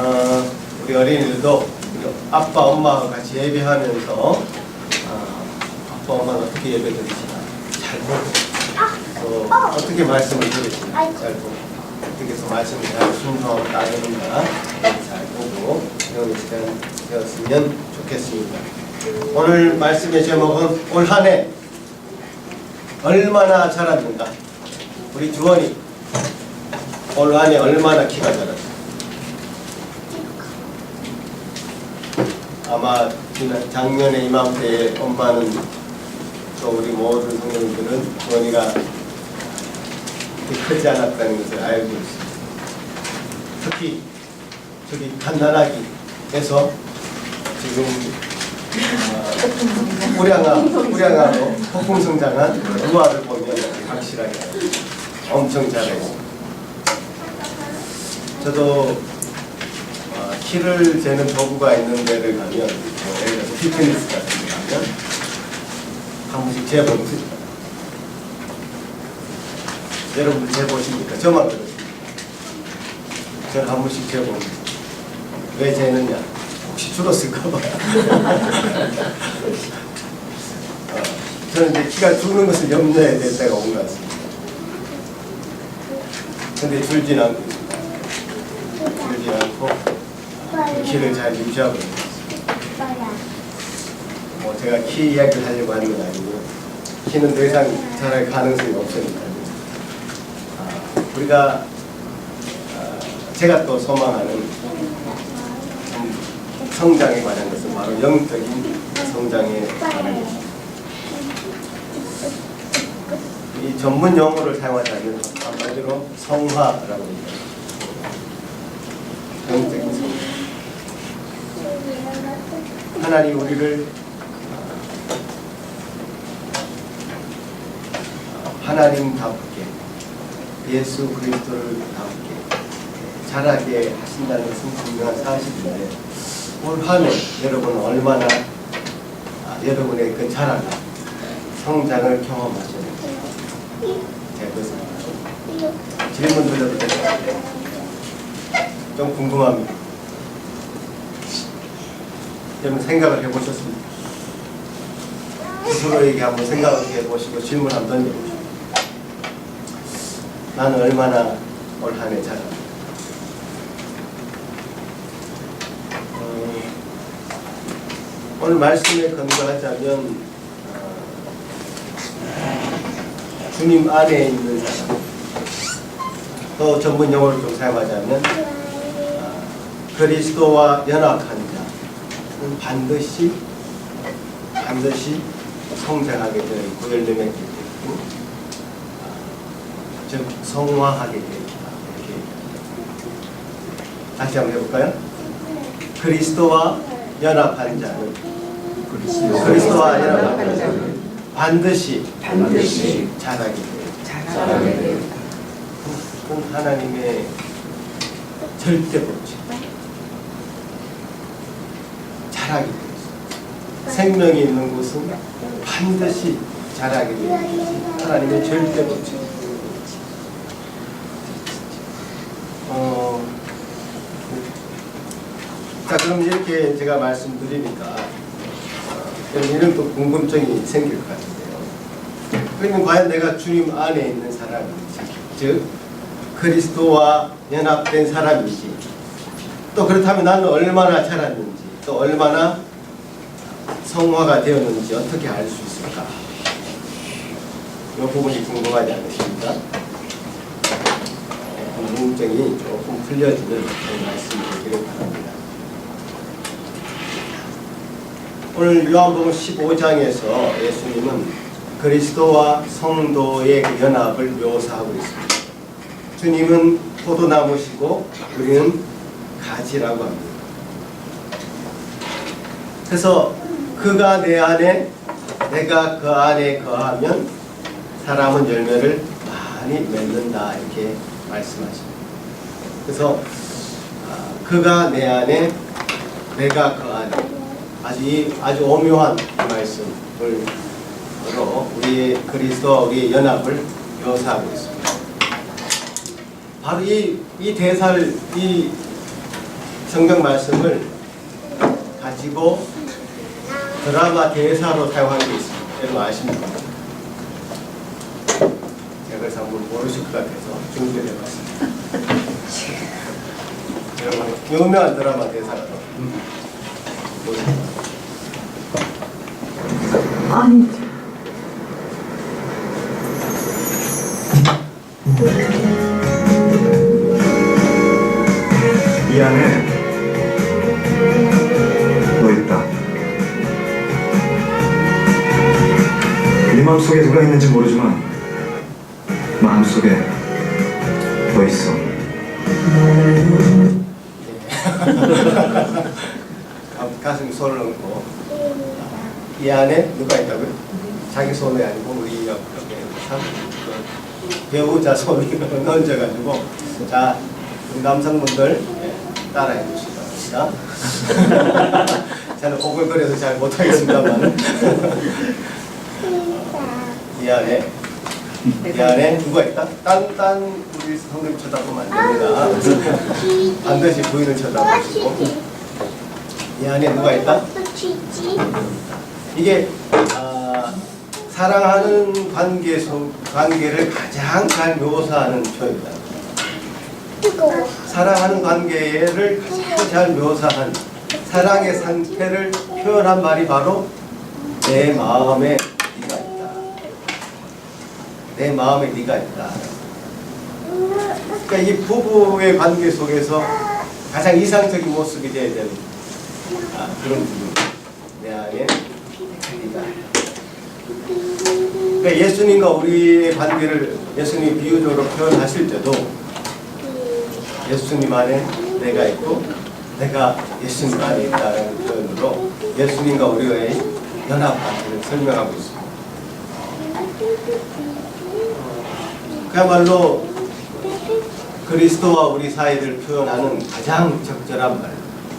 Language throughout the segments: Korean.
우리 어린이들도 우리 아빠, 엄마와 같이 예배하면서 아빠, 엄마는 어떻게 예배 드리시나 잘 보고 또 어떻게 말씀을 들으시나 잘 보고 어떻게 해서 말씀을 잘 순서하고 따르는가 잘 보고 배우는 시간 되었으면 좋겠습니다. 오늘 말씀의 제목은 올 한 해 얼마나 자랐는가. 우리 주원이 올 한 해 얼마나 키가 자랐어? 아마 작년에 이맘때에 엄마는 또 우리 모든 성도님들은 주원이가 크지 않았다는 것을 알고 있습니다. 특히 저기 갓난아기 에서 지금 우량하고 폭풍성장한 루아를 보면 확실하게 엄청 잘해요. 저도 키를 재는 도구가 있는 데를 가면 예를 들어서 피트니스 같은 데 가면 한 번씩 재봅니다. 여러분들 재보십니까? 저만 그렇습니다. 저는 한 번씩 재봅니다. 왜 재느냐? 혹시 줄었을까봐. 저는 이제 키가 주는 것을 염려해야 될 때가 온 것 같습니다. 근데 줄진 않고 줄진 않고 키를 잘 유지하고 있습니다. 뭐 제가 키 이야기를 하려고 하는 건 아니고 키는 더 이상 자랄 가능성이 없으니까 우리가 제가 또 소망하는 성장에 관한 것은 바로 영적인 성장에 관한 것입니다. 이 전문 용어를 사용하자면 한마디로 성화라고 합니다. 영적인 성장. 하나님 우리를 하나님답게 예수 그리스도를 답게 자라게 하신다는 것은 분명한 사실인데 올 한 해 여러분은 얼마나 여러분의 그 자라나 성장을 경험하셨는지 제가 그것을 질문 드려도 될까요? 좀 궁금합니다. 여러분 생각을 해보셨습니까? 스스로에게 한번 생각을 해보시고 질문 한번 던져보시고 나는 얼마나 올 한 해 자랐나? 오늘 말씀에 근거하자면 주님 안에 있는 사람, 또 전문 용어를 좀 사용하자면 그리스도와 연합한 자는 반드시 성장하게 되는 구열매맺게 되고 즉 성화하게 되리라. 이렇게 다시 한번 해볼까요? 그리스도와 연합한 자는 그리스도와 연합한 자는 반드시 자라게 돼요. 그건 하나님의 절대 법칙. 자라게 돼요. 생명이 있는 곳은 반드시 자라게 돼요. 하나님의 절대 법칙. 자, 그럼 이렇게 제가 말씀드리니까 이런 또 궁금증이 생길 것 같은데요. 그러면 과연 내가 주님 안에 있는 사람인지, 즉 그리스도와 연합된 사람인지, 또 그렇다면 나는 얼마나 자랐는지, 또 얼마나 성화가 되었는지 어떻게 알 수 있을까? 이 부분이 궁금하지 않으십니까? 궁금증이 조금 풀려지는 말씀을 드리기를 바랍니다. 오늘 요한복음 15장에서 예수님은 그리스도와 성도의 그 연합을 묘사하고 있습니다. 주님은 포도나무시고 우리는 가지라고 합니다. 그래서 그가 내 안에 내가 그 안에 거하면 사람은 열매를 많이 맺는다 이렇게 말씀하십니다. 그래서 그가 내 안에 내가 그 안에 아주 오묘한 말씀을 우리의 그리스도와 우리의 연합을 묘사하고 있습니다. 바로 이 대사를 이 성경 말씀을 가지고 드라마 대사로 사용한 게 있습니다. 여러분 아십니까? 제가 그래서 한번 모르실 것 같아서 준비를 해봤습니다. 여러분 유명한 드라마 대사로 보십니다. 아니 이 안에 너 있다. 네 마음속에 누가 있는지 모르지만 마음속에 너 있어. 가슴에 손을 얹고 이 안에 누가 있다고요? 자기 손이 아니고 우리 옆에 배우자 손을 얹어가지고 자 우리 남성분들 따라해 주시기 바랍니다. 저는 오글거려서 잘 못하겠습니다만 이 안에 누가 있다? 딴 우리 성님 쳐다보면 안 됩니다. 반드시 부인을 쳐다보시고 이 안에 누가 있다? 이게 사랑하는 관계를 가장 잘 묘사하는 표현이다. 사랑하는 관계를 가장 잘 묘사한 사랑의 상태를 표현한 말이 바로 내 마음에 네가 있다. 내 마음에 네가 있다. 그러니까 이 부부의 관계 속에서 가장 이상적인 모습이 되어야 되는 그런 부분. 내 안에 네가 있다. 그러니까 예수님과 우리의 관계를 예수님이 비유적으로 표현하실 때도 예수님 안에 내가 있고 내가 예수님 안에 있다는 표현으로 예수님과 우리의 연합 관계를 설명하고 있습니다. 그야말로 그리스도와 우리 사이를 표현하는 가장 적절한 말,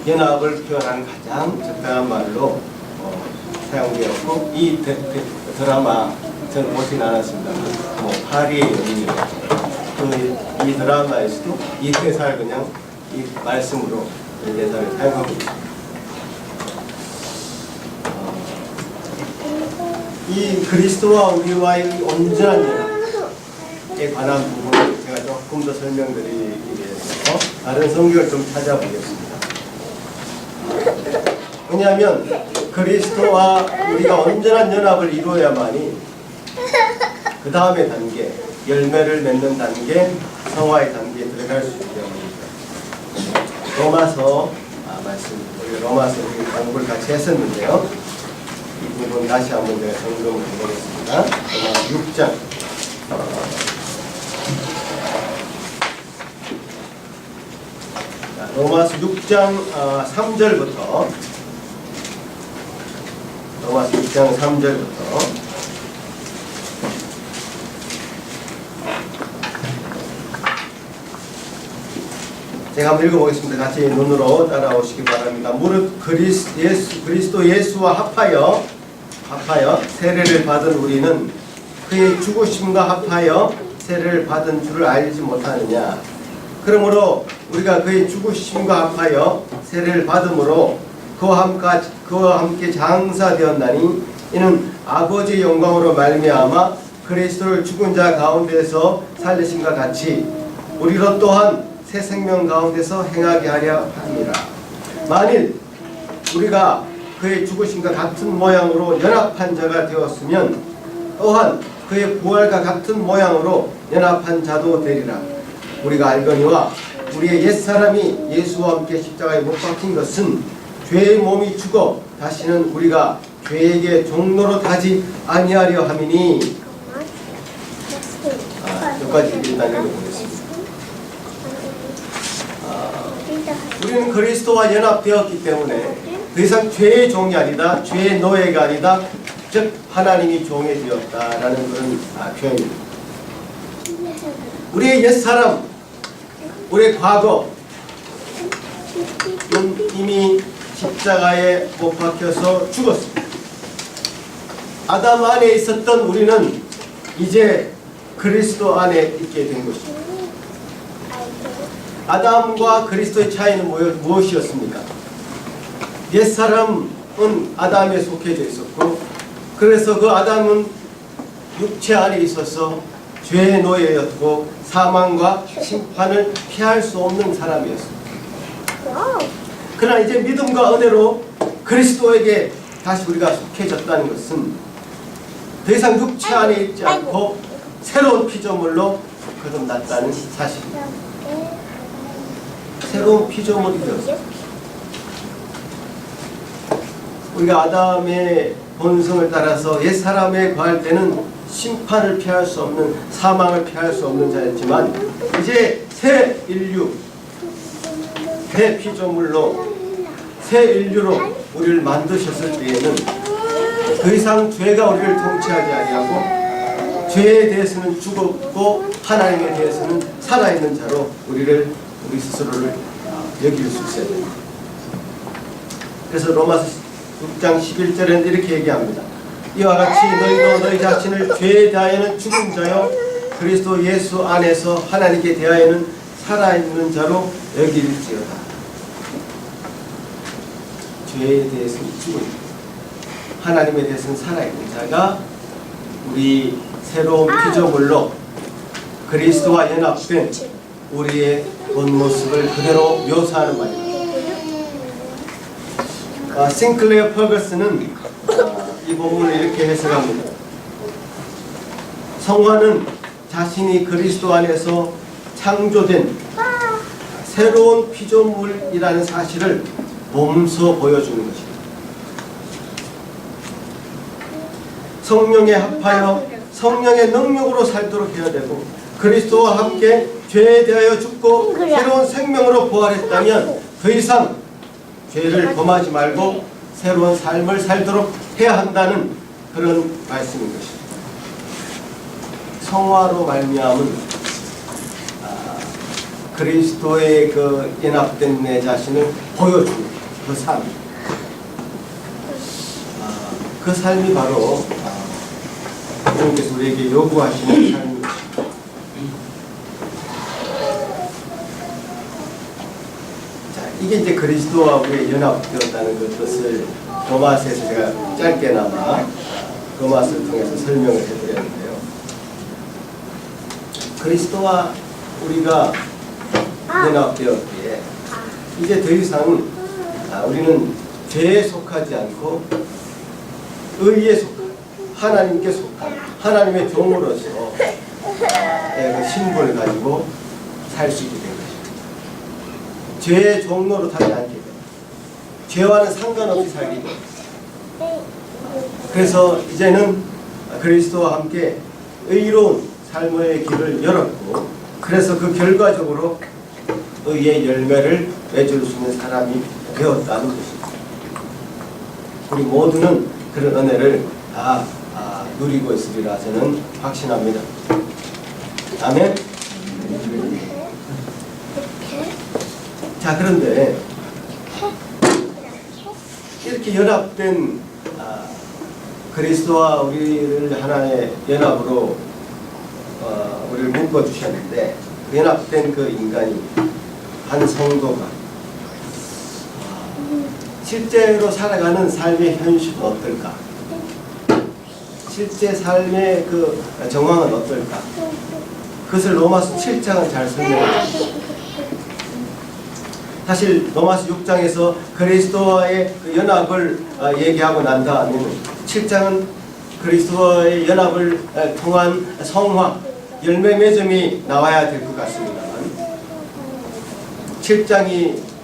연합을 표현하는 가장 적절한 말로 사용되었고 이 드라마 저는 보진 않았습니다. 파리의 연인이라고 이 드라마에서도 이 대사를 그냥 이 말씀으로 이 대사를 사용하고 있습니다. 이 그리스도와 우리와의 온전한 연합에 관한 부분을 제가 조금 더 설명드리기 위해서 다른 성경을 좀 찾아보겠습니다. 왜냐하면 그리스도와 우리가 온전한 연합을 이루어야만이 그 다음의 단계, 열매를 맺는 단계, 성화의 단계에 들어갈 수 있기 때문입니다. 로마서 우리 로마서 공부를 같이 했었는데요. 이 부분 다시 한번 제가 점검을 해보겠습니다. 로마서 6장 로마서 6장 3절부터 로마서 6장 3절부터 제가 한번 읽어보겠습니다. 같이 눈으로 따라오시기 바랍니다. 무릇 그리스도 예수와 합하여 세례를 받은 우리는 그의 죽으심과 합하여 세례를 받은 줄을 알지 못하느냐. 그러므로 우리가 그의 죽으심과 합하여 세례를 받음으로 그와 함께 장사되었나니 이는 아버지의 영광으로 말미암아 그리스도를 죽은 자 가운데서 살리심과 같이 우리로 또한 새 생명 가운데서 행하게 하려 함이라. 만일 우리가 그의 죽으심과 같은 모양으로 연합한 자가 되었으면 또한 그의 부활과 같은 모양으로 연합한 자도 되리라. 우리가 알거니와 우리의 옛사람이 예수와 함께 십자가에 못 박힌 것은 죄의 몸이 죽어 다시는 우리가 죄에게 종로로 타지 아니하려 함이니. 여기까지 일단 읽어보겠습니다. 우리는 그리스도와 연합되었기 때문에 더 이상 죄의 종이 아니다, 죄의 노예가 아니다, 즉 하나님이 종이 되었다라는 그런 표현입니다. 우리의 옛사람, 우리의 과거는 이미 십자가에 못 박혀서 죽었습니다. 아담 안에 있었던 우리는 이제 그리스도 안에 있게 된 것입니다. 아담과 그리스도의 차이는 무엇이었습니까? 옛사람은 아담에 속해져 있었고, 그래서 그 아담은 육체 안에 있어서 죄의 노예였고 사망과 심판을 피할 수 없는 사람이었습니다. 그러나 이제 믿음과 은혜로 그리스도에게 다시 우리가 속해졌다는 것은 더 이상 육체 안에 있지 않고 새로운 피조물로 거듭났다는 사실입니다. 새로운 피조물이 되었습니다. 우리가 아담의 본성을 따라서 옛사람에 거할 때는 심판을 피할 수 없는, 사망을 피할 수 없는 자였지만 이제 새 인류, 새 피조물로, 새 인류로 우리를 만드셨을 때에는 더 이상 죄가 우리를 통치하지 아니하고 죄에 대해서는 죽었고 하나님에 대해서는 살아있는 자로 우리 스스로를 여길 수 있어야 됩니다. 그래서 로마서 6장 11절에는 이렇게 얘기합니다. 이와 같이 너희도 너희 자신을 죄에 대하여는 죽은 자요 그리스도 예수 안에서 하나님께 대하여는 살아있는 자로 여길지어다. 죄에 대해서는 죽은, 하나님에 대해서는 살아있는 자가 우리 새로운 피조물로 그리스도와 연합된 우리의 본 모습을 그대로 묘사하는 말입니다. 싱클레어 퍼거슨은 이 본문을 이렇게 해석합니다. 성화는 자신이 그리스도 안에서 창조된 새로운 피조물이라는 사실을 몸소 보여주는 것입니다. 성령에 합하여 성령의 능력으로 살도록 해야 되고 그리스도와 함께 죄에 대하여 죽고 새로운 생명으로 부활했다면 더 이상 죄를 범하지 말고 새로운 삶을 살도록 해야 한다는 그런 말씀인 것입니다. 성화로 말미암은 그리스도의 그 연합된 내 자신을 보여주는 그 삶, 그 삶이 바로 하나님께서 우리에게 요구하시는 삶입니다. 자, 이게 이제 그리스도와 우리의 연합되었다는 것을 로마서에서 제가 짧게나마 로마서를 통해서 설명을 해드렸는데요. 그리스도와 우리가 연합되었기에 이제 더 이상 우리는 죄에 속하지 않고 의에 속한, 하나님께 속한 하나님의 종으로서 그 신분을 가지고 살 수 있게 된 것입니다. 죄의 종로로 타지 않게 됩니다. 죄와는 상관없이 살게 됩니다. 그래서 이제는 그리스도와 함께 의로운 삶의 길을 열었고, 그래서 그 결과적으로 의의 열매를 맺을 수 있는 사람이 되었다는 것입니다. 우리 모두는 그런 은혜를 다 누리고 있으리라 저는 확신합니다. 아멘. 자, 그런데 이렇게 연합된 그리스도와 우리를 하나의 연합으로 우리를 묶어 주셨는데, 연합된 그 인간이, 한 성도가 실제로 살아가는 삶의 현실은 어떨까? 실제 삶의 그 정황은 어떨까? 그것을 로마서 7장은 잘 설명합니다. 사실 로마서 6장에서 그리스도와의 그 연합을 얘기하고 난 다음에 7장은 그리스도와의 연합을 통한 성화, 열매 맺음이 나와야 될 것 같습니다만,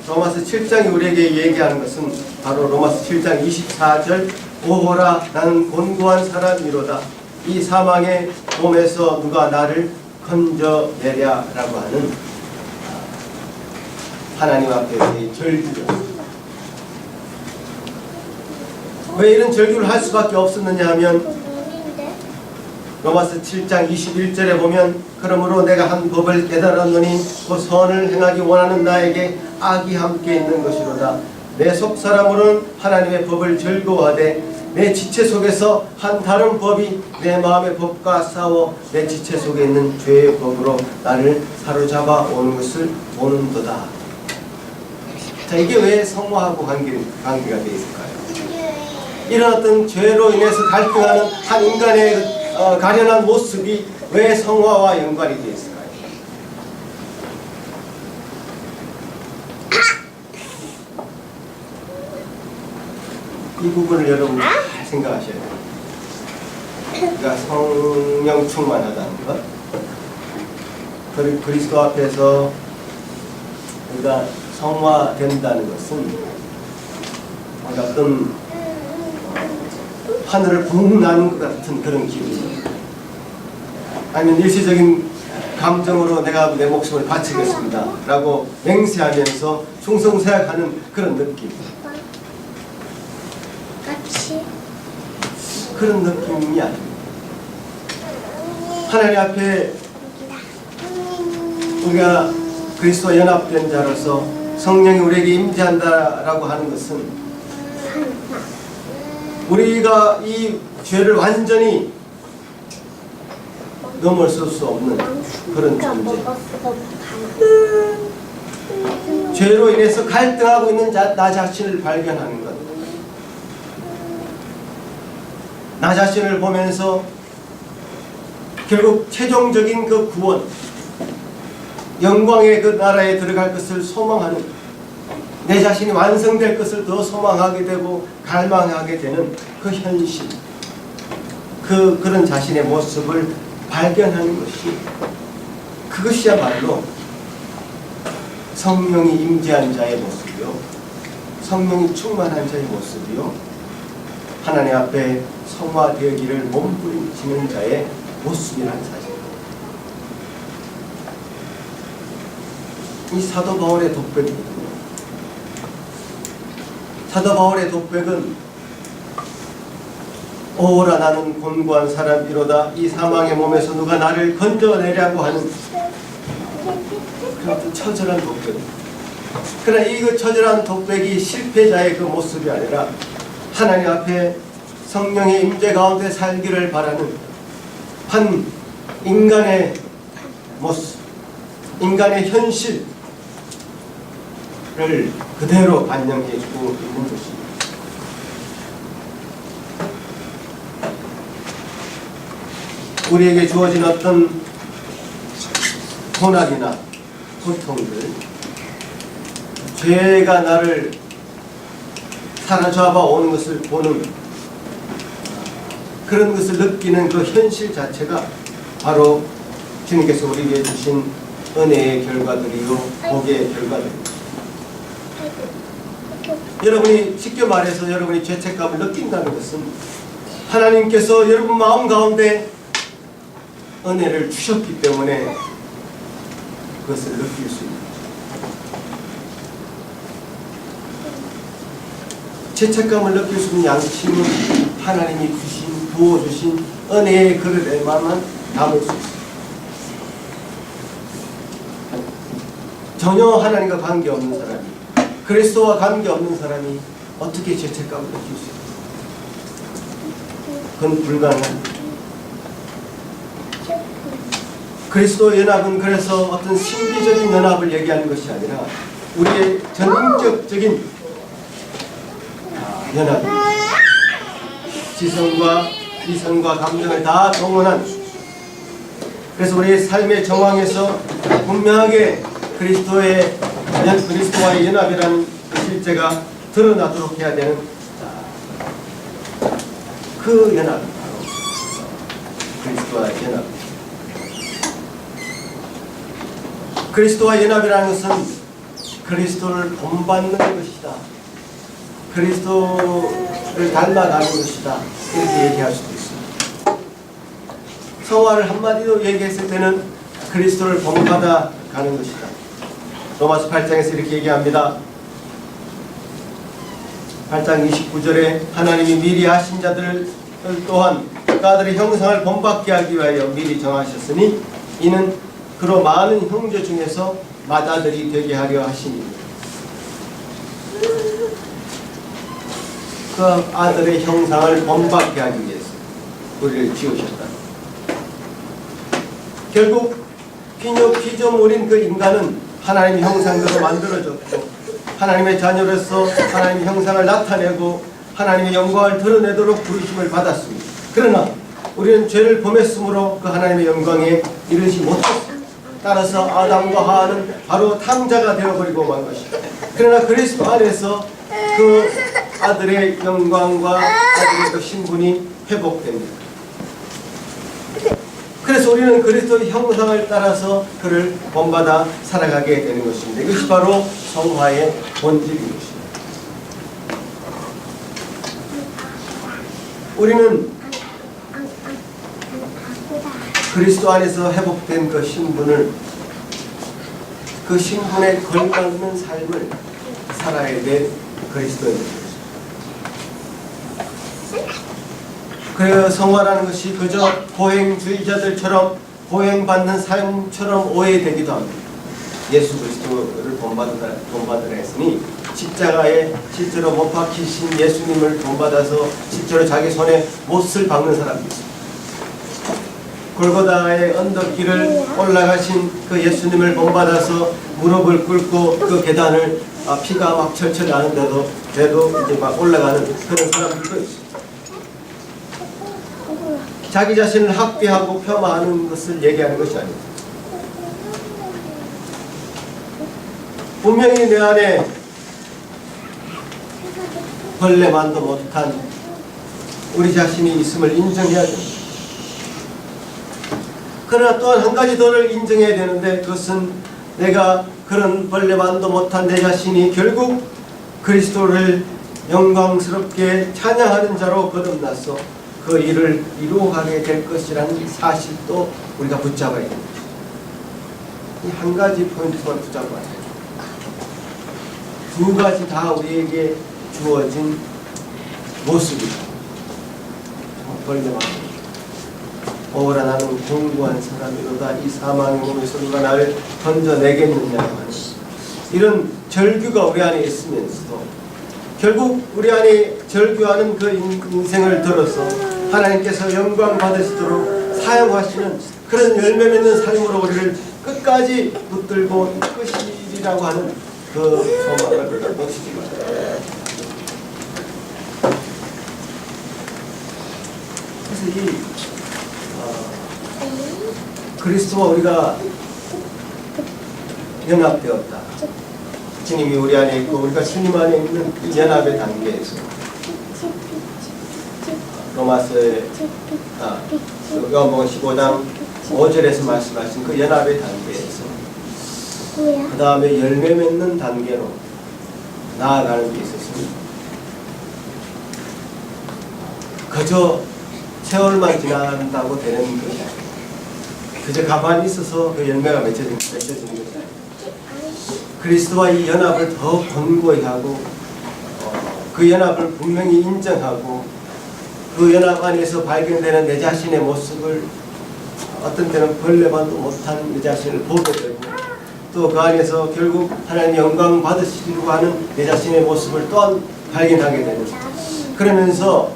로마서 7장이 우리에게 얘기하는 것은 바로 로마서 7장 24절 오호라 나는 곤고한 사람이로다 이 사망의 몸에서 누가 나를 건져내랴 라고 하는 하나님 앞에서의 절규였습니다. 왜 이런 절규를 할 수밖에 없었느냐 하면 로마서 7장 21절에 보면 그러므로 내가 한 법을 깨달았노니 그 선을 행하기 원하는 나에게 악이 함께 있는 것이로다. 내 속사람으로는 하나님의 법을 즐거워하되 내 지체 속에서 한 다른 법이 내 마음의 법과 싸워 내 지체 속에 있는 죄의 법으로 나를 사로잡아 오는 것을 보는도다. 자, 이게 왜 성화하고 관계가 되어 있을까요? 이런 어떤 죄로 인해서 갈등하는 한 인간의 가련한 모습이 왜 성화와 연관이 되어 있을까요? 이 부분을 여러분 잘 생각하셔야 돼요. 그러니까 성령 충만하다는 것, 그리고 그리스도 앞에서 우리가 성화된다는 것은 어떤 하늘을 붕 나는 것 같은 그런 기분이에요. 아니면 일시적인 감정으로 내가 내 목숨을 바치겠습니다 라고 맹세하면서 충성서약하는 그런 느낌, 그런 느낌이 아닙니다. 하나님 앞에 우리가 그리스도와 연합된 자로서 성령이 우리에게 임재한다라고 하는 것은 우리가 이 죄를 완전히 넘어설 수 없는 그런 존재, 죄로 인해서 갈등하고 있는 나 자신을 발견하는 것, 나 자신을 보면서 결국 최종적인 그 구원, 영광의 그 나라에 들어갈 것을 소망하는, 내 자신이 완성될 것을 더 소망하게 되고 갈망하게 되는 그 현실, 그런 자신의 모습을 발견하는 것이, 그것이야말로 성령이 임재한 자의 모습이요, 성령이 충만한 자의 모습이요, 하나님 앞에 성화되기를 몸부림치는 자의 모습이라는 사실입니다. 이 사도 바울의 독백이거든요. 사도 바울의 독백은 오라 나는 곤고한 사람이로다 이 사망의 몸에서 누가 나를 건져내려고 하는 그런 처절한 독백입니다. 그러나 이 처절한 독백이 실패자의 그 모습이 아니라 하나님 앞에 성령의 임재 가운데 살기를 바라는 한 인간의 모습, 인간의 현실을 그대로 반영해주고 있는 것입니다. 우리에게 주어진 어떤 고난이나 고통들, 죄가 나를 사로잡아 오는 것을 보는, 그런 것을 느끼는 그 현실 자체가 바로 주님께서 우리에게 주신 은혜의 결과들이요, 복의 결과들입니다. 여러분이 쉽게 말해서 여러분이 죄책감을 느낀다는 것은 하나님께서 여러분 마음 가운데 은혜를 주셨기 때문에 그것을 느낄 수 있습니다. 죄책감을 느낄 수 있는 양심은 하나님이 부어주신 은혜의 그릇에만 담을 수 있습니다. 전혀 하나님과 관계없는 사람이, 그리스도와 관계없는 사람이 어떻게 죄책감을 느낄 수 있습니까? 그건 불가능합니다. 그리스도 연합은 그래서 어떤 신비적인 연합을 얘기하는 것이 아니라 우리의 전인격적인 연합입니다. 지성과 이성과 감정을 다 동원한, 그래서 우리의 삶의 정황에서 분명하게 그리스도와의 연합이라는 실제가 드러나도록 해야 되는 그 연합이 바로 그리스도와의 연합입니다. 그리스도와 연합이라는 것은 그리스도를 본받는 것이다, 그리스도를 닮아가는 것이다, 이렇게 얘기할 수도 있습니다. 성화를 한마디로 얘기했을 때는 그리스도를 본받아 가는 것이다. 로마서 8장에서 이렇게 얘기합니다. 8장 29절에 하나님이 미리 하신 자들 또한 그들의 형상을 본받게 하기 위하여 미리 정하셨으니 이는 그로 많은 형제 중에서 맏아들이 되게 하려 하시니. 그 아들의 형상을 본받게 하기 위해서 우리를 지으셨다. 결국 피조물인 그 인간은 하나님의 형상대로 만들어졌고 하나님의 자녀로서 하나님의 형상을 나타내고 하나님의 영광을 드러내도록 부르심을 받았습니다. 그러나 우리는 죄를 범했으므로 그 하나님의 영광에 이르지 못했습니다. 따라서 아담과 하와는 바로 탕자가 되어버리고 만 것입니다. 그러나 그리스도 안에서 그 아들의 영광과 아들의 그 신분이 회복됩니다. 그래서 우리는 그리스도의 형상을 따라서 그를 본받아 살아가게 되는 것입니다. 이것이 바로 성화의 본질인 것입니다. 우리는 그리스도 안에서 회복된 그 신분을, 그 신분에 걸맞는 삶을 살아야 될 그리스도인입니다. 그 성화라는 것이 그저 보행주의자들처럼 보행받는 삶처럼 오해되기도 합니다. 예수 그리스도를 본받으라 했으니 십자가에 실제로 못 박히신 예수님을 본받아서 실제로 자기 손에 못을 박는 사람이 있습니다. 골고다의 언덕길을 올라가신 그 예수님을 본받아서 무릎을 꿇고 그 계단을 피가 막 철철 나는데도 이제 막 올라가는 그런 사람들도 있습니다. 자기 자신을 학대하고 폄하하는 것을 얘기하는 것이 아닙니다. 분명히 내 안에 벌레만도 못한 우리 자신이 있음을 인정해야 됩니다. 그러나 또한 한 가지 더를 인정해야 되는데, 그것은 내가 그런 벌레만도 못한 내 자신이 결국 그리스도를 영광스럽게 찬양하는 자로 거듭나서 그 일을 이루어가게 될 것이라는 사실도 우리가 붙잡아야 됩니다. 이 한 가지 포인트만 붙잡아야 돼요. 두 가지 다 우리에게 주어진 모습이다. 벌레만 오라 나는 공고한 사람이로다. 이 사망의 몸에서 누가 나를 건져내겠느냐 하는 이런 절규가 우리 안에 있으면서도 결국 우리 안에 절규하는 그 인생을 들어서 하나님께서 영광 받으시도록 사용하시는 그런 열매 맺는 삶으로 우리를 끝까지 붙들고 이끄시리라고 하는 그 소망을 놓치지 말아요. 그래서 이 그리스도와 우리가 연합되었다. 주님이 우리 안에 있고 우리가 주님 안에 있는 그 연합의 단계에서 로마서의 요한복음 15장 5절에서 말씀하신 그 연합의 단계에서 그 다음에 열매 맺는 단계로 나아가는 게 있었습니다. 그저 세월만 지난다고 되는 것이 아니에요. 그저 가만히 있어서 그 열매가 맺혀지는 것이 아니에요. 그리스도와 이 연합을 더 권고히 하고 그 연합을 분명히 인정하고 그 연합 안에서 발견되는 내 자신의 모습을 어떤 때는 벌레만도 못한 내 자신을 보게 되고 또 그 안에서 결국 하나님 영광 받으시려고 하는 내 자신의 모습을 또한 발견하게 되는, 그러면서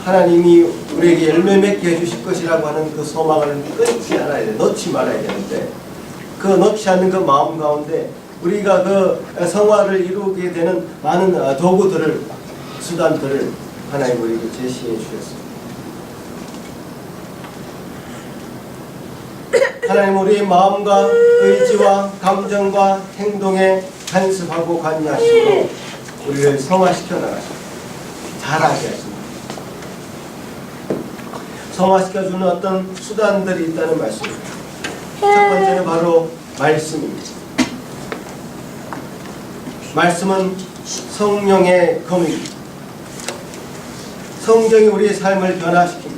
하나님이 우리에게 열매 맺게 해주실 것이라고 하는 그 소망을 끊지 않아야 돼, 놓지 말아야 되는데, 그 놓지 않는 그 마음 가운데 우리가 그 성화를 이루게 되는 많은 도구들을, 수단들을 하나님 우리에게 제시해 주셨습니다. 하나님 우리의 마음과 의지와 감정과 행동에 간섭하고 관여하시고 우리를 성화시켜 나가십니다. 잘하게 하십니다. 성화시켜주는 어떤 수단들이 있다는 말씀입니다. 첫 번째는 바로 말씀입니다. 말씀은 성령의 검입니다. 성경이 우리의 삶을 변화시킵니다.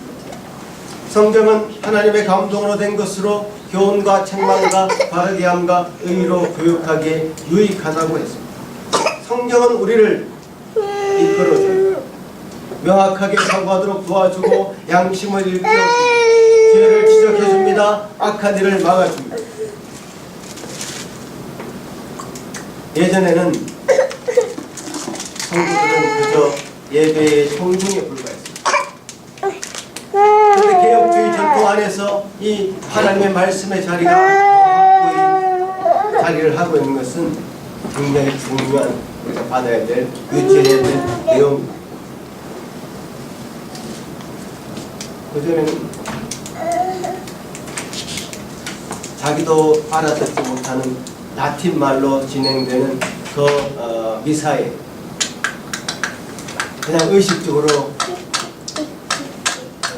성경은 하나님의 감동으로 된 것으로 교훈과 책망과 바르게 함과 의로 교육하기에 유익하다고 했습니다. 성경은 우리를 이끌어줍니다. 명확하게 사고하도록 도와주고 양심을 일깨워줍니다. 죄를 지적해줍니다. 악한 일을 막아줍니다. 예전에는 성도들은 그저 예배의 청중에 불과했습니다. 그런데 개혁주의 전통 안에서 이 하나님의 말씀의 자리가 확고히 자리를 하고 있는 것은 굉장히 중요한 우리가 받아야 될, 유지해야 될 내용입니다. 그전에는 자기도 알아듣지 못하는 라틴 말로 진행되는 그 미사에 그냥 의식적으로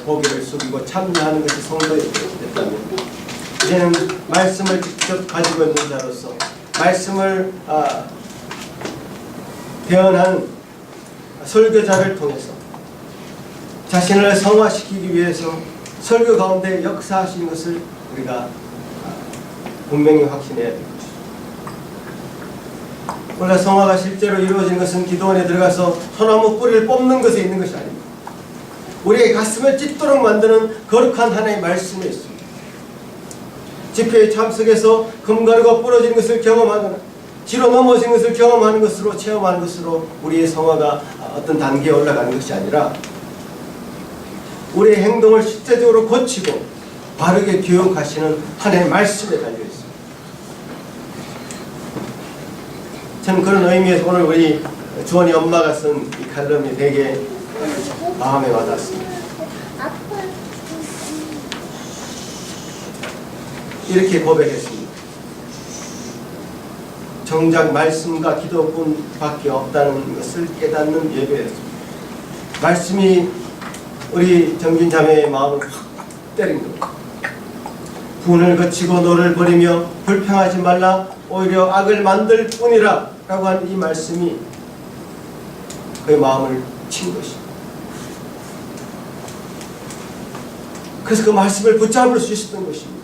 고개를 숙이고 참여하는 것이 성도였다면, 이제는 말씀을 직접 가지고 있는 자로서 말씀을 대언하는 설교자를 통해서 자신을 성화시키기 위해서 설교 가운데 역사하신 것을 우리가 분명히 확신해야 됩니다. 원래 성화가 실제로 이루어진 것은 기도원에 들어가서 소나무 뿌리를 뽑는 것에 있는 것이 아닙니다. 우리의 가슴을 찢도록 만드는 거룩한 하나님의 말씀에 있습니다. 집회에 참석해서 금가루가 부러진 것을 경험하거나 뒤로 넘어진 것을 경험하는 것으로, 체험하는 것으로 우리의 성화가 어떤 단계에 올라가는 것이 아니라 우리의 행동을 실제적으로 고치고 바르게 교육하시는 하나님의 말씀에 달려 있습니다. 저는 그런 의미에서 오늘 우리 주원이 엄마가 쓴 이 칼럼이 되게 마음에 와닿았습니다. 이렇게 고백했습니다. 정작 말씀과 기도뿐밖에 없다는 것을 깨닫는 예배였습니다. 말씀이 우리 정진 자매의 마음을 확 때린 겁니다. 분을 거치고 너를 버리며 불평하지 말라, 오히려 악을 만들 뿐이라 라고 하는 이 말씀이 그의 마음을 친 것입니다. 그래서 그 말씀을 붙잡을 수 있었던 것입니다.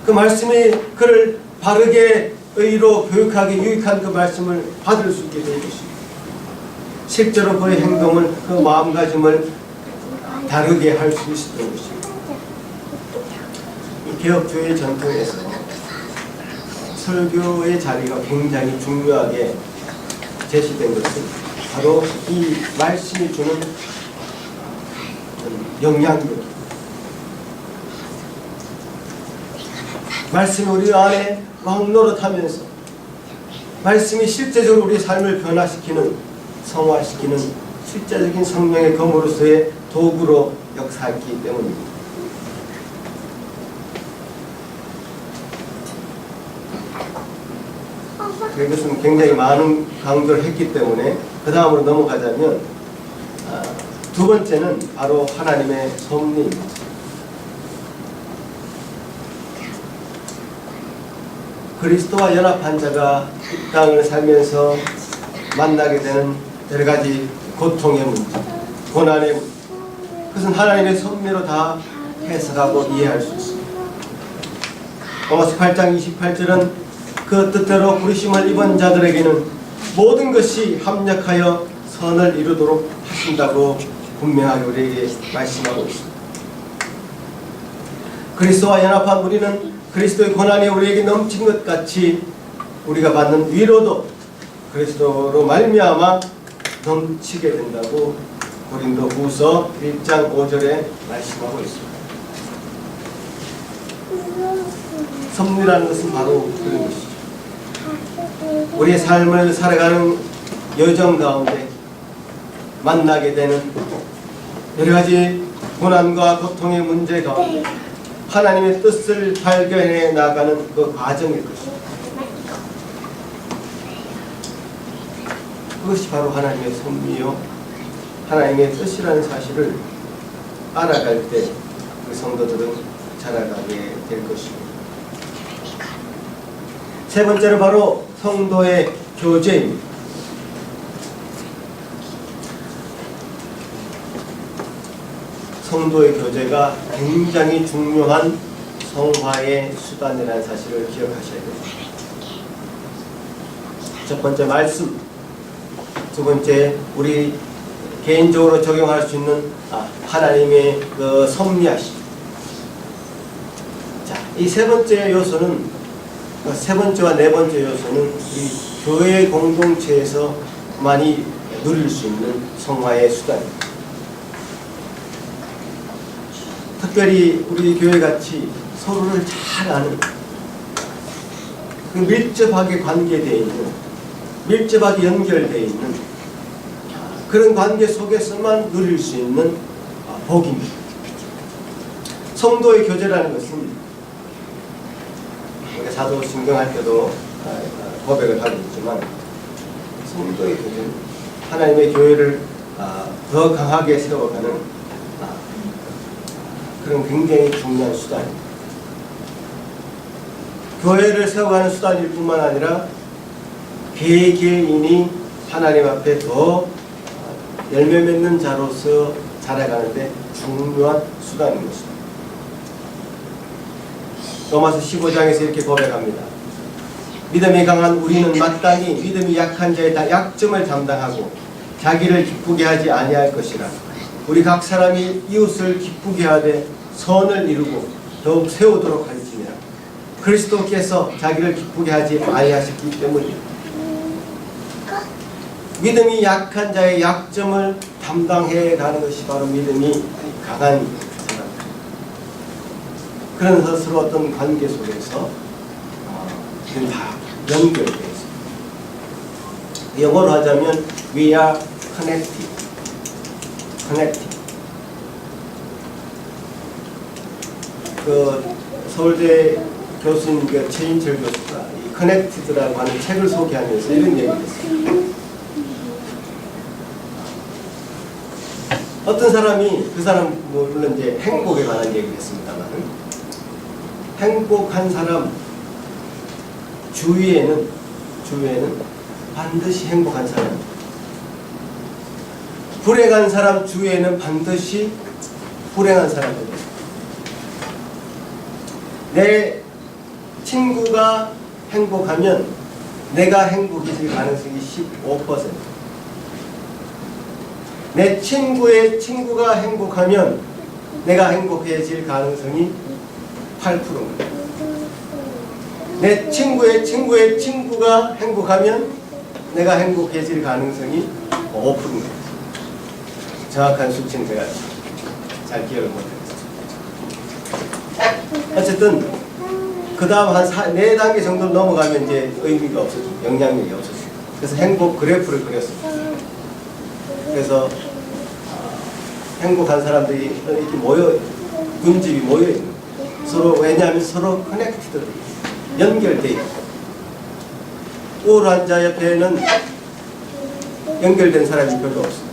그 말씀이 그를 바르게 의로 교육하게 유익한 그 말씀을 받을 수 있게 된 것입니다. 실제로 그의 행동을, 그 마음가짐을 다르게 할 수 있었던 것입니다. 이 개혁주의 전통에서 설교의 자리가 굉장히 중요하게 제시된 것은 바로 이 말씀이 주는 영향력, 말씀이 우리 안에 막 노릇하면서 말씀이 실제적으로 우리 삶을 변화시키는, 성화시키는 실제적인 성령의 검으로서의 도구로 역사했기 때문입니다. 이것은 굉장히 많은 강조를 했기 때문에 그 다음으로 넘어가자면, 두 번째는 바로 하나님의 섭리입니다. 그리스도와 연합한 자가 이 땅을 살면서 만나게 되는 여러 가지 고통의 문제, 고난의 문제, 그것은 하나님의 섭리로 다 해석하고 이해할 수 있습니다. 로마서 8장 28절은 그 뜻대로 부르심을 입은 자들에게는 모든 것이 합력하여 선을 이루도록 하신다고 분명하게 우리에게 말씀하고 있습니다. 그리스도와 연합한 우리는 그리스도의 고난이 우리에게 넘친 것 같이 우리가 받는 위로도 그리스도로 말미암아 넘치게 된다고 고린도후서 1장 5절에 말씀하고 있습니다. 섭리라는 것은 바로 그런 것이죠. 우리의 삶을 살아가는 여정 가운데 만나게 되는 여러 가지 고난과 고통의 문제 가운데 하나님의 뜻을 발견해 나가는 그 과정일 것입니다. 그것이 바로 하나님의 섭리요, 하나님의 뜻이라는 사실을 알아갈 때 그 성도들은 자라가게 될 것입니다. 세 번째로 바로 성도의 교제입니다. 성도의 교제가 굉장히 중요한 성화의 수단이라는 사실을 기억하셔야 됩니다. 첫 번째 말씀, 두 번째 우리 개인적으로 적용할 수 있는 하나님의 그 섭리하심. 자, 이 세 번째 요소는, 세 번째와 네 번째 요소는 이 교회 공동체에서 많이 누릴 수 있는 성화의 수단입니다. 특별히 우리 교회같이 서로를 잘 아는, 그 밀접하게 관계되어 있는, 밀접하게 연결되어 있는 그런 관계 속에서만 누릴 수 있는 복입니다. 성도의 교제라는 것은 우리가 사도신경 할 때도 고백을 하고 있지만, 성도의 교제는 하나님의 교회를 더 강하게 세워가는 그런 굉장히 중요한 수단입니다. 교회를 세워가는 수단일 뿐만 아니라 개개인이 하나님 앞에 더 열매 맺는 자로서 자라가는데 중요한 수단인 것입니다. 로마서 15장에서 이렇게 고백합니다. 믿음이 강한 우리는 마땅히 믿음이 약한 자의 약점을 담당하고 자기를 기쁘게 하지 아니할 것이라. 우리 각 사람이 이웃을 기쁘게 하되 선을 이루고 더욱 세우도록 할지니라. 그리스도께서 자기를 기쁘게 하지 아니하셨기 때문이다. 믿음이 약한 자의 약점을 담당해 가는 것이 바로 믿음이 강한 사람. 그런 서로 어떤 관계 속에서 다 연결되어 있습니다. 영어로 하자면 we are connected. 그 서울대 교수님 최인철 교수가 이 커넥티드라고 하는 책을 소개하면서 이런 얘기를 했어요. 어떤 사람이, 그 사람 물론 이제 행복에 관한 얘기를 했습니다만, 행복한 사람 주위에는 반드시 행복한 사람, 불행한 사람 주위에는 반드시 불행한 사람입니다. 내 친구가 행복하면 내가 행복해질 가능성이 15%. 내 친구의 친구가 행복하면 내가 행복해질 가능성이 8%입니다. 내 친구의 친구의 친구가 행복하면 내가 행복해질 가능성이 5%입니다. 정확한 수치는 제가 잘 기억을 못하겠습니다. 어쨌든 그 다음 한 4단계 정도 넘어가면 이제 의미가 없어지고 영향력이 없어지고, 그래서 행복 그래프를 그렸습니다. 그래서 행복한 사람들이 이렇게 군집이 모여있는 거예요. 서로, 왜냐하면 서로 커넥티드, 연결되어 있고, 우울한 자 옆에는 연결된 사람이 별로 없습니다.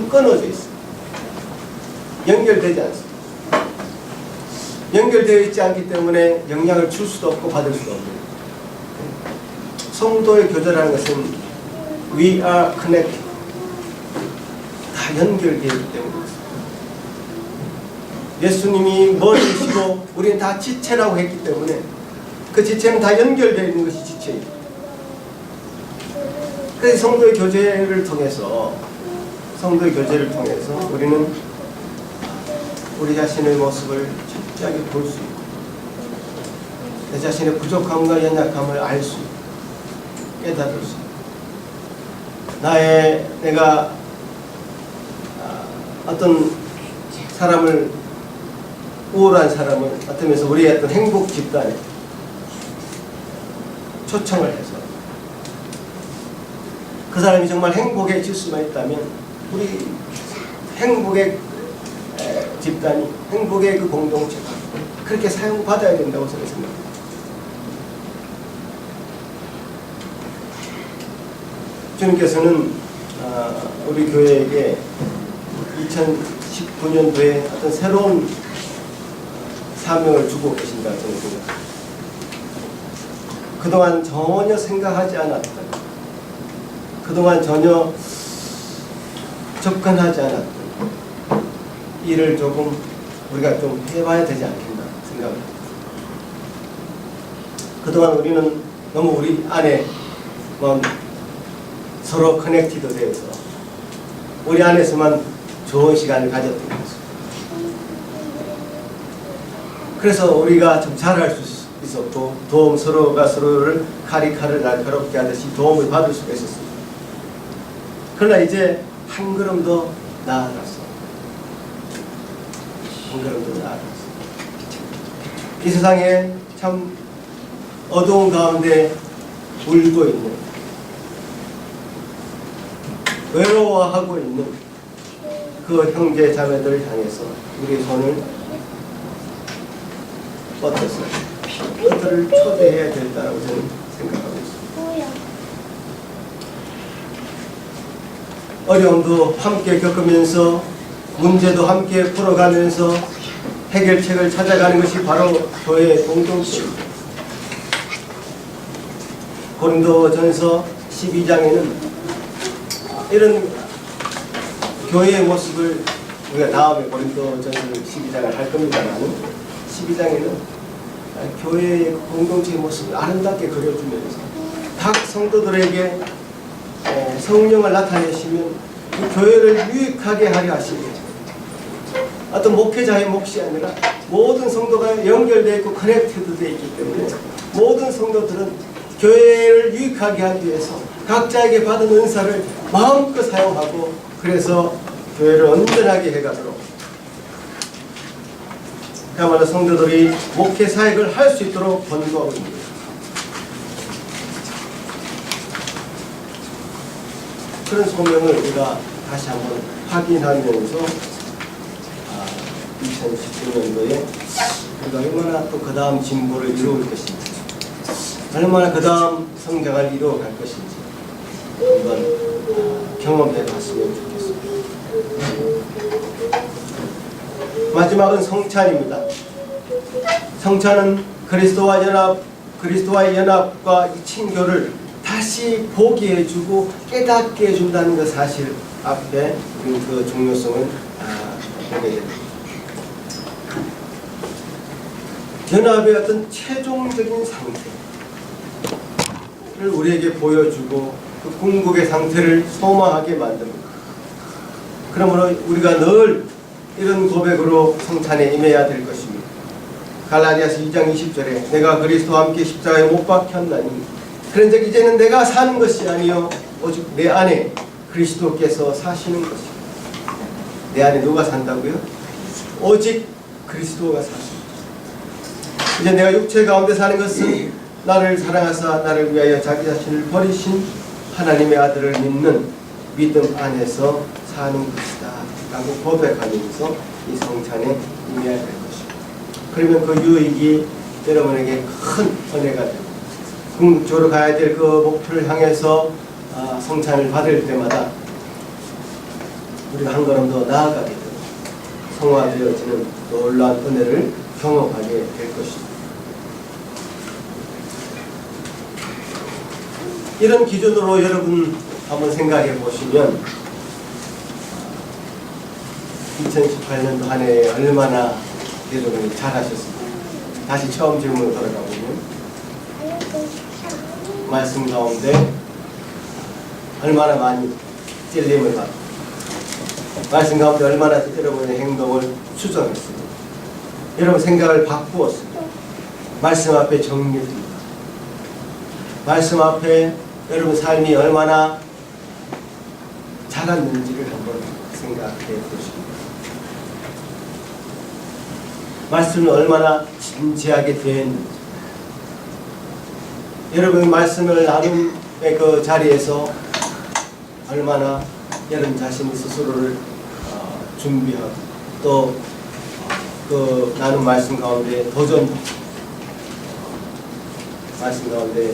끊어져 있어요. 연결되지 않습니다. 연결되어 있지 않기 때문에 영향을 줄 수도 없고 받을 수도 없는, 성도의 교제라는 것은 we are connected, 다 연결되어 있기 때문입니다. 예수님이 머리이시고 우리는 다 지체라고 했기 때문에 그 지체는 다 연결되어 있는 것이 지체입니다. 그래서 성도의 교제를 통해서 우리는 우리 자신의 모습을 진지하게 볼 수 있고, 내 자신의 부족함과 연약함을 알 수 있고, 깨달을 수 있고, 내가 어떤 사람을, 우울한 사람을 맡으면서 우리의 어떤 행복 집단에 초청을 해서 그 사람이 정말 행복해질 수만 있다면 우리 행복의 집단이, 행복의 그 공동체가 그렇게 사용받아야 된다고 저는 생각합니다. 주님께서는 우리 교회에게 2019년도에 어떤 새로운 사명을 주고 계신다고 저는 생각합니다. 그동안 전혀 생각하지 않았던, 그동안 전혀 접근하지 않았던 일을 조금 우리가 좀 해봐야 되지 않겠나 생각합니다. 그동안 우리는 너무 우리 안에 서로 커넥티드 되어서 우리 안에서만 좋은 시간을 가졌던 것입니다. 그래서 우리가 좀 잘할 수 있었고, 서로가 서로를 칼이 칼을 날카롭게 하듯이 도움을 받을 수가 있었습니다. 그러나 이제 한 걸음 더 나아갔어. 한 걸음 더 나아갔어. 이 세상에 참 어두운 가운데 울고 있는, 외로워하고 있는 그 형제 자매들을 향해서 우리 손을 뻗어서 그들을 초대해야 된다고 저는 생각하고 있습니다. 어려움도 함께 겪으면서 문제도 함께 풀어가면서 해결책을 찾아가는 것이 바로 교회의 공동체입니다. 고린도전서 12장에는 이런 교회의 모습을 우리가 다음에 고린도전서 12장을 할 겁니다만 12장에는 교회의 공동체의 모습을 아름답게 그려주면서 각 성도들에게 성령을 나타내시면 그 교회를 유익하게 하려 하십니다. 어떤 목회자의 몫이 아니라 모든 성도가 연결되어 있고 커넥티드되어 있기 때문에 모든 성도들은 교회를 유익하게 하기 위해서 각자에게 받은 은사를 마음껏 사용하고 그래서 교회를 온전하게 해가도록 그야말로 성도들이 목회 사역을 할 수 있도록 권고하고 있습니다. 그런 소명을 우리가 다시 한번 확인하면서 2019년도에 우리가 얼마나 또 그 다음 진보를 이루어올 것인지 얼마나 그 다음 성장을 이루어갈 것인지 한번 경험해 봤으면 좋겠습니다. 마지막은 성찬입니다. 성찬은 그리스도와의 연합과 이 친교를 다시 보게 해주고 깨닫게 해준다는 그 사실 앞에 그 중요성을 보게 됩니다. 연합의 어떤 최종적인 상태를 우리에게 보여주고 그 궁극의 상태를 소망하게 만듭니다. 그러므로 우리가 늘 이런 고백으로 성찬에 임해야 될 것입니다. 갈라디아서 2장 20절에 내가 그리스도와 함께 십자가에 못 박혔나니 그런즉 이제는 내가 사는 것이 아니요 오직 내 안에 그리스도께서 사시는 것입니다. 내 안에 누가 산다고요? 오직 그리스도가 사십니다. 이제 내가 육체 가운데 사는 것은 나를 사랑하사 나를 위하여 자기 자신을 버리신 하나님의 아들을 믿는 믿음 안에서 사는 것이다 라고 고백하면서 이 성찬에 임해야 될 것입니다. 그러면 그 유익이 여러분에게 큰 은혜가 되고 궁극적으로 가야 될 그 목표를 향해서 성찬을 받을 때마다 우리가 한 걸음 더 나아가게 되고 성화되어지는 놀라운 은혜를 경험하게 될 것입니다. 이런 기준으로 여러분 한번 생각해 보시면 2018년도 한 해 얼마나 여러분이 잘하셨습니까? 다시 처음 질문으로 돌아가 보면 말씀 가운데 얼마나 많이 찔림을 받고 말씀 가운데 얼마나 여러분의 행동을 수정했습니다. 여러분 생각을 바꾸었습니다. 말씀 앞에 정리됩니다. 말씀 앞에 여러분 삶이 얼마나 자랐는지를 한번 생각해 보십니다. 말씀을 얼마나 진지하게 대했는지 여러분 말씀을 나눔의 그 자리에서 얼마나 여러분 자신 스스로를 준비하고 또 그 나눔 말씀 가운데 도전 말씀 가운데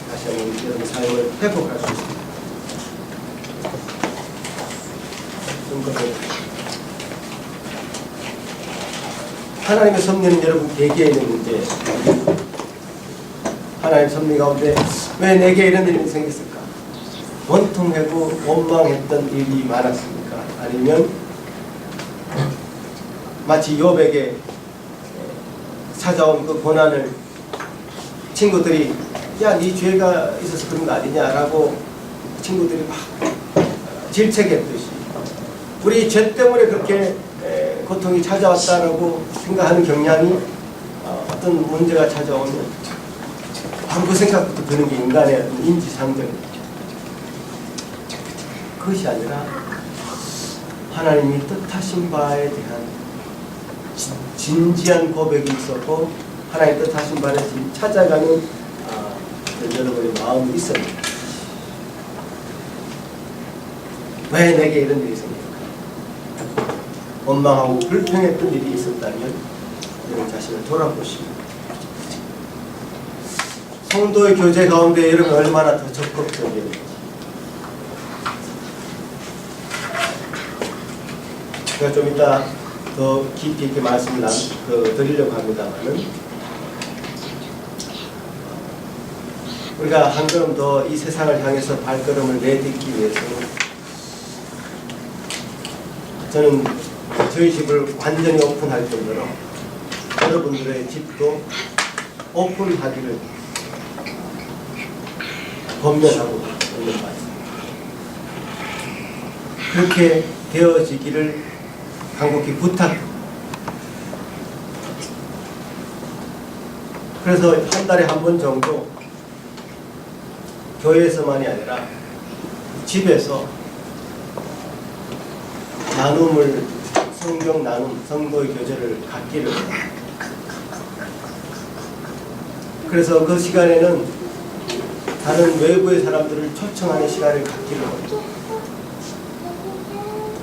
다시 한번 여러분 삶을 회복할 수 있습니다. 하나님의 섭리는 여러분 개개에 있는 문제예요. 하나님의 섭리 가운데 왜 내게 이런 일이 생겼을까? 원통하고 원망했던 일이 많았습니까? 아니면 마치 욥에게 찾아온 그 고난을 친구들이 야, 네 죄가 있어서 그런 거 아니냐라고 친구들이 막 질책했듯이 우리 죄 때문에 그렇게 고통이 찾아왔다라고 생각하는 경향이 어떤 문제가 찾아오면 바로 그 생각부터 드는 게 인간의 어떤 인지상정입니다. 그것이 아니라 하나님이 뜻하신 바에 대한 진지한 고백이 있었고 하나님 뜻하신 바를 찾아가는 여러분의 마음이 있습니다. 왜 내게 이런 일이 생길까? 원망하고 불평했던 일이 있었다면 여러분 자신을 돌아보시고 성도의 교제 가운데 여러분 얼마나 더 적극적이었는지 제가 좀 이따 더 깊이 있게 말씀을 드리려고 합니다만은 우리가 한 걸음 더 이 세상을 향해서 발걸음을 내딛기 위해서는 저는 저희 집을 완전히 오픈할 정도로 여러분들의 집도 오픈하기를 권면하고 있는 말입니다. 그렇게 되어지기를 간곡히 부탁합니다. 그래서 한 달에 한 번 정도 교회에서만이 아니라 집에서 나눔을 성경 나눔, 성도의 교제를 갖기를 그래서 그 시간에는 다른 외부의 사람들을 초청하는 시간을 갖기를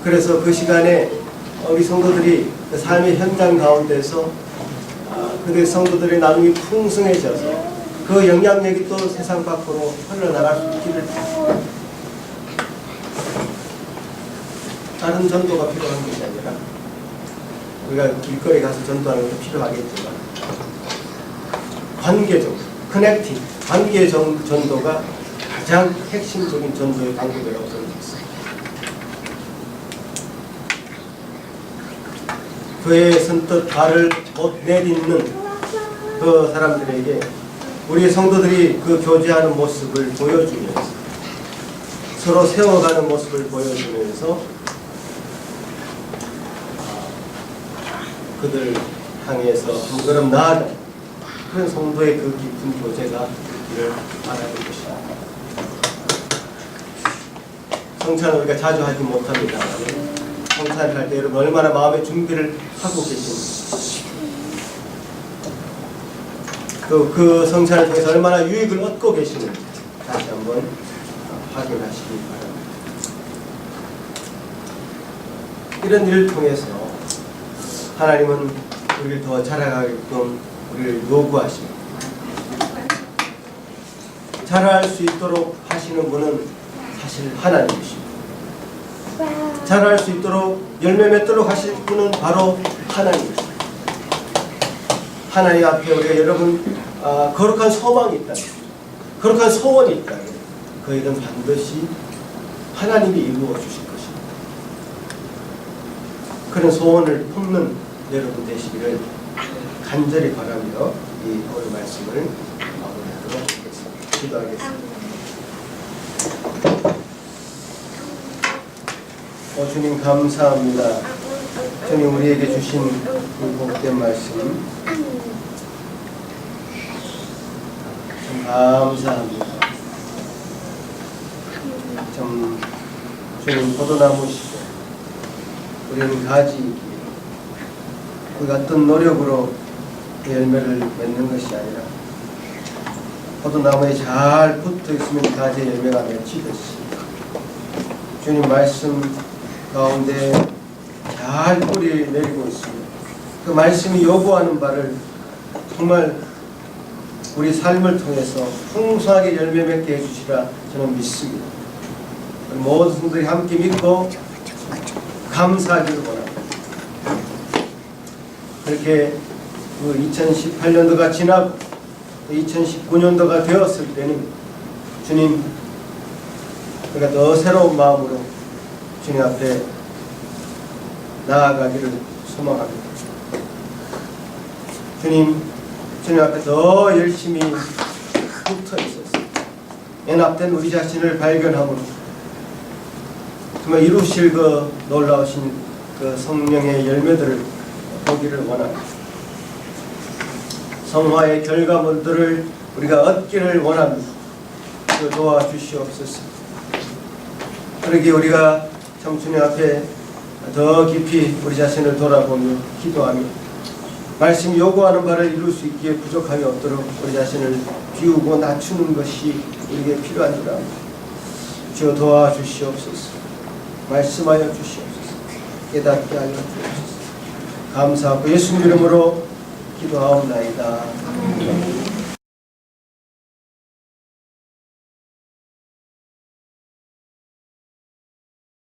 그래서 그 시간에 우리 성도들이 그 삶의 현장 가운데서 그들 성도들의 나눔이 풍성해져서 그 영향력이 또 세상 밖으로 흘러나갈 수 있기를 다른 전도가 필요한 것이 아니라 우리가 길거리 가서 전도하는 것도 필요하겠지만 관계적, 커넥팅, 관계 전도가 가장 핵심적인 전도의 방법이라고 저는 믿습니다. 교회에 선뜻 발을 못 내딛는 그 사람들에게 우리 성도들이 그 교제하는 모습을 보여주면서 서로 세워가는 모습을 보여주면서 그들 향해서 한 걸음 나아가 그런 성도의 그 깊은 교제가 있기를 바라는 것입니다. 성찬을 우리가 자주 하지 못합니다만 성찬을 할 때 여러분 얼마나 마음의 준비를 하고 계십니까? 또 그 성찬을 통해서 얼마나 유익을 얻고 계시는지 다시 한번 확인하시기 바랍니다. 이런 일을 통해서 하나님은 우리를 더 자라가게끔 우리를 요구하십니다. 자랄 수 있도록 하시는 분은 사실 하나님이십니다. 자랄 수 있도록 열매 맺도록 하실 분은 바로 하나님이십니다. 하나님 앞에 우리가 여러분 거룩한 소망이 있다면, 거룩한 소원이 있다면 그 일은 반드시 하나님이 이루어 주실 것입니다. 그런 소원을 품는 여러분 되시기를 간절히 바라며 이 오늘 말씀을 마무리하도록 하겠습니다. 기도하겠습니다. 주님 감사합니다. 주님 우리에게 주신 이 복된 말씀 참 감사합니다. 참 주님 포도나무시고 우리는 가지이기에 우리가 어떤 노력으로 그 열매를 맺는 것이 아니라 포도나무에 잘 붙어 있으면 가지의 열매가 맺히듯이 주님 말씀 가운데 잘 뿌리 내리고 있습니다. 그 말씀이 요구하는 바를 정말 우리 삶을 통해서 풍성하게 열매 맺게 해주시라 저는 믿습니다. 모든 성도들이 함께 믿고 감사하기를 원합니다. 그렇게 그 2018년도가 지나고 2019년도가 되었을 때는 주님 우리가 더 새로운 마음으로 주님 앞에 나아가기를 소망합니다. 주님 앞에 더 열심히 붙어 있었습니다. 연합된 우리 자신을 발견함으로 정말 이루실 그 놀라우신 그 성령의 열매들을 보기를 원합니다. 성화의 결과물들을 우리가 얻기를 원합니다. 주여 도와주시옵소서. 그러기에 우리가 참 주님 앞에 더 깊이 우리 자신을 돌아보며 기도하며 말씀 요구하는 바를 이룰 수 있기에 부족함이 없도록 우리 자신을 비우고 낮추는 것이 우리에게 필요한 줄 압니다. 주여 도와주시옵소서. 말씀하여 주시옵소서. 깨닫게 하여 주옵소서. 감사하고 예수님 이름으로 기도하옵나이다.